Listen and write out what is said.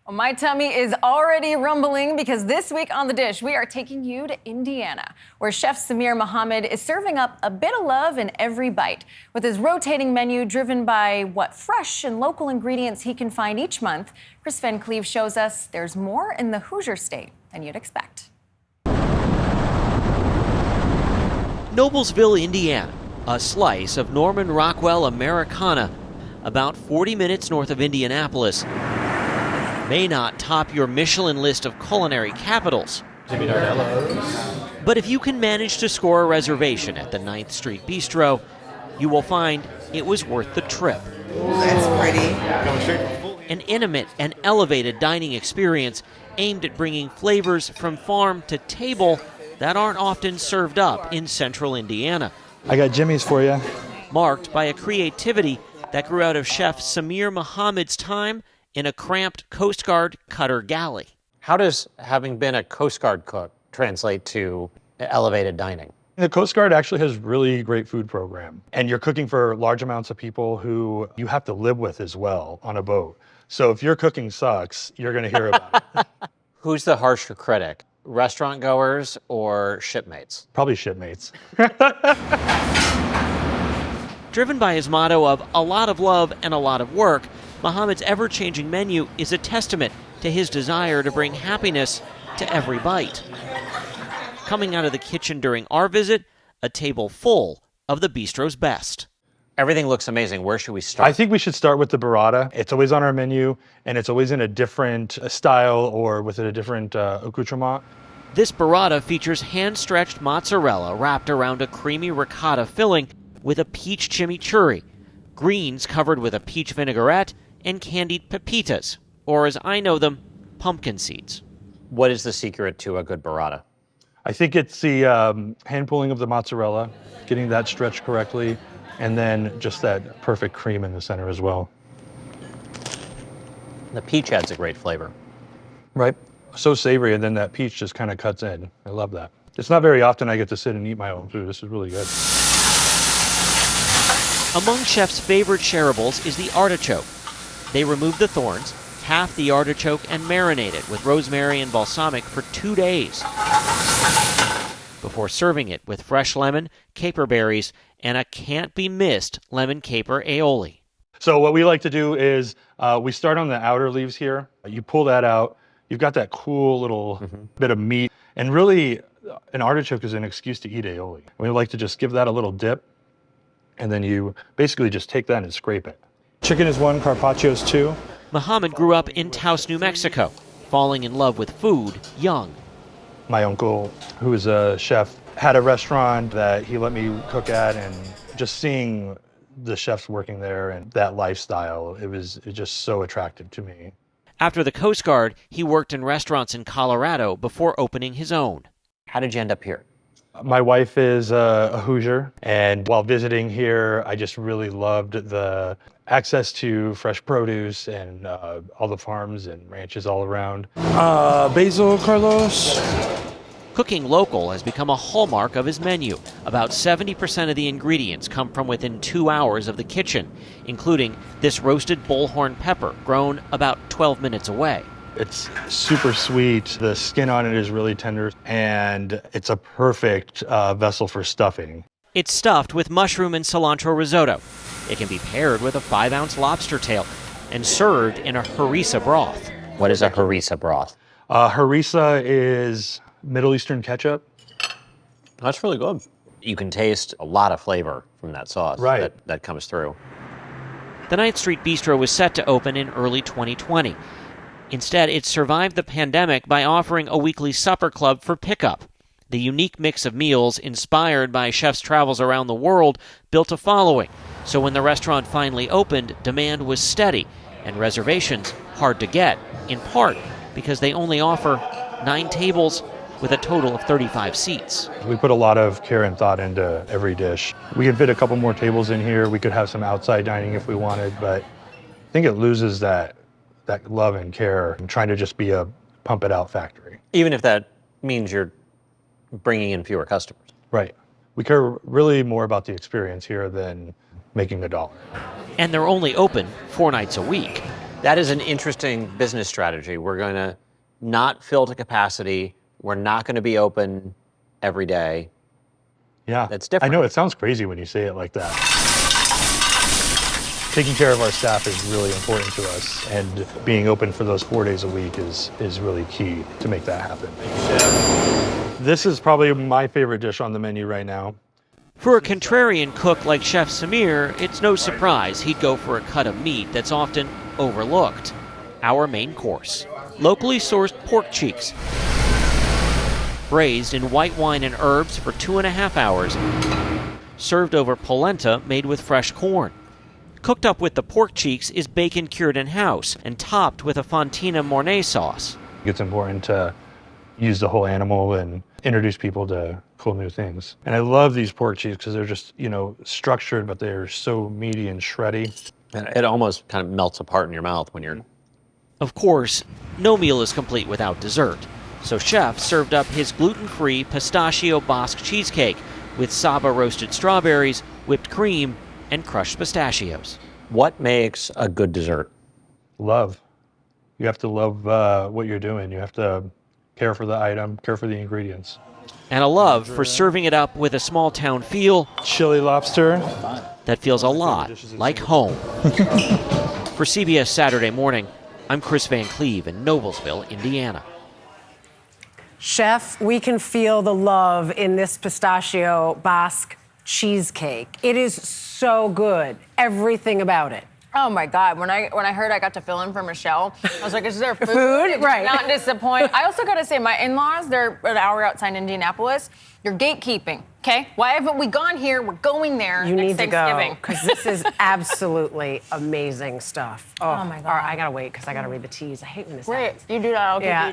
Well, my tummy is already rumbling because this week on The Dish, we are taking you to Indiana, where Chef Samir Mohammad is serving up a bit of love in every bite. With his rotating menu driven by what fresh and local ingredients he can find each month, Chris Van Cleve shows us there's more in the Hoosier State than you'd expect. Noblesville, Indiana, a slice of Norman Rockwell Americana, about 40 minutes north of Indianapolis, may not top your Michelin list of culinary capitals. But if you can manage to score a reservation at the 9th Street Bistro, you will find it was worth the trip. That's pretty. An intimate and elevated dining experience aimed at bringing flavors from farm to table that aren't often served up in central Indiana. I got Jimmy's for you. Marked by a creativity that grew out of Chef Samir Mohammad's time in a cramped Coast Guard cutter galley. How does having been a Coast Guard cook translate to elevated dining? The Coast Guard actually has really great food program, and you're cooking for large amounts of people who you have to live with as well on a boat. So if your cooking sucks, you're going to hear about it. Who's the harsher critic? Restaurant goers or shipmates? Probably shipmates. Driven by his motto of a lot of love and a lot of work, Mohammad's ever-changing menu is a testament to his desire to bring happiness to every bite. Coming out of the kitchen during our visit, a table full of the Bistro's best. Everything looks amazing. Where should we start? I think we should start with the Burrata. It's always on our menu, and it's always in a different style or with a different accoutrement. This Burrata features hand-stretched mozzarella wrapped around a creamy ricotta filling with a peach chimichurri, greens covered with a peach vinaigrette, and candied pepitas, or as I know them, pumpkin seeds. What is the secret to a good burrata? I think it's the hand pulling of the mozzarella, getting that stretched correctly, and then just that perfect cream in the center as well. The peach adds a great flavor. Right. So savory, and then that peach just kind of cuts in. I love that. It's not very often I get to sit and eat my own food. This is really good. Among Chef's favorite shareables is the artichoke. They remove the thorns, half the artichoke, and marinate it with rosemary and balsamic for 2 days before serving it with fresh lemon, caper berries, and a can't-be-missed lemon caper aioli. So what we like to do is we start on the outer leaves here. You pull that out. You've got that cool little bit of meat. And really, an artichoke is an excuse to eat aioli. We like to just give that a little dip, and then you basically just take that and scrape it. Chicken is one, carpaccio's two. Mohammad grew up in Taos, New Mexico, falling in love with food young. My uncle, who is a chef, had a restaurant that he let me cook at, and just seeing the chefs working there and that lifestyle, it was just so attractive to me. After the Coast Guard, he worked in restaurants in Colorado before opening his own. How did you end up here? My wife is a Hoosier, and while visiting here, I just really loved the access to fresh produce and all the farms and ranches all around. Basil, Carlos. Cooking local has become a hallmark of his menu. About 70% of the ingredients come from within 2 hours of the kitchen, including this roasted bullhorn pepper grown about 12 minutes away. It's super sweet. The skin on it is really tender, and it's a perfect vessel for stuffing. It's stuffed with mushroom and cilantro risotto. It can be paired with a 5-ounce lobster tail and served in a harissa broth. What is a harissa broth? Harissa is Middle Eastern ketchup. That's really good. You can taste a lot of flavor from that sauce that comes through. The 9th Street Bistro was set to open in early 2020. Instead, it survived the pandemic by offering a weekly supper club for pickup. The unique mix of meals, inspired by chefs' travels around the world, built a following. So when the restaurant finally opened, demand was steady, and reservations hard to get, in part because they only offer 9 tables with a total of 35 seats. We put a lot of care and thought into every dish. We could fit a couple more tables in here. We could have some outside dining if we wanted, but I think it loses that love and care and trying to just be a pump it out factory. Even if that means you're bringing in fewer customers. Right. We care really more about the experience here than making $1. And they're only open 4 nights a week. That is an interesting business strategy. We're going to not fill to capacity. We're not going to be open every day. Yeah, That's different. I know, it sounds crazy when you say it like that. Taking care of our staff is really important to us, and being open for those 4 days a week is really key to make that happen. This is probably my favorite dish on the menu right now. For a contrarian cook like Chef Samir, it's no surprise he'd go for a cut of meat that's often overlooked. Our main course, locally sourced pork cheeks, braised in white wine and herbs for 2.5 hours, served over polenta made with fresh corn. Cooked up with the pork cheeks is bacon cured in-house and topped with a Fontina Mornay sauce. It's important to use the whole animal and introduce people to cool new things. And I love these pork cheeks because they're just, structured, but they're so meaty and shreddy. And it almost kind of melts apart in your mouth when you're... Of course, no meal is complete without dessert. So Chef served up his gluten-free pistachio Basque cheesecake with Saba roasted strawberries, whipped cream, and crushed pistachios. What makes a good dessert? Love. You have to love what you're doing. You have to care for the item, care for the ingredients. And a love for serving it up with a small town feel Chili lobster. that feels a lot like home. For CBS Saturday Morning, I'm Chris Van Cleve in Noblesville, Indiana. Chef, we can feel the love in this pistachio Basque cheesecake. It is so good, everything about it. Oh my God! When I heard I got to fill in for Michelle, I was like, "Is there food?" Food? It did Right. Not disappoint. I also got to say, my in-laws, they're an hour outside Indianapolis. You're gatekeeping, okay? Why haven't we gone here? We're going there. You next need to go, Thanksgiving. because this is absolutely amazing stuff. Oh my God. All right, I gotta wait, because I gotta read the teas. I hate when this Great, happens. you do that. I'll keep Yeah,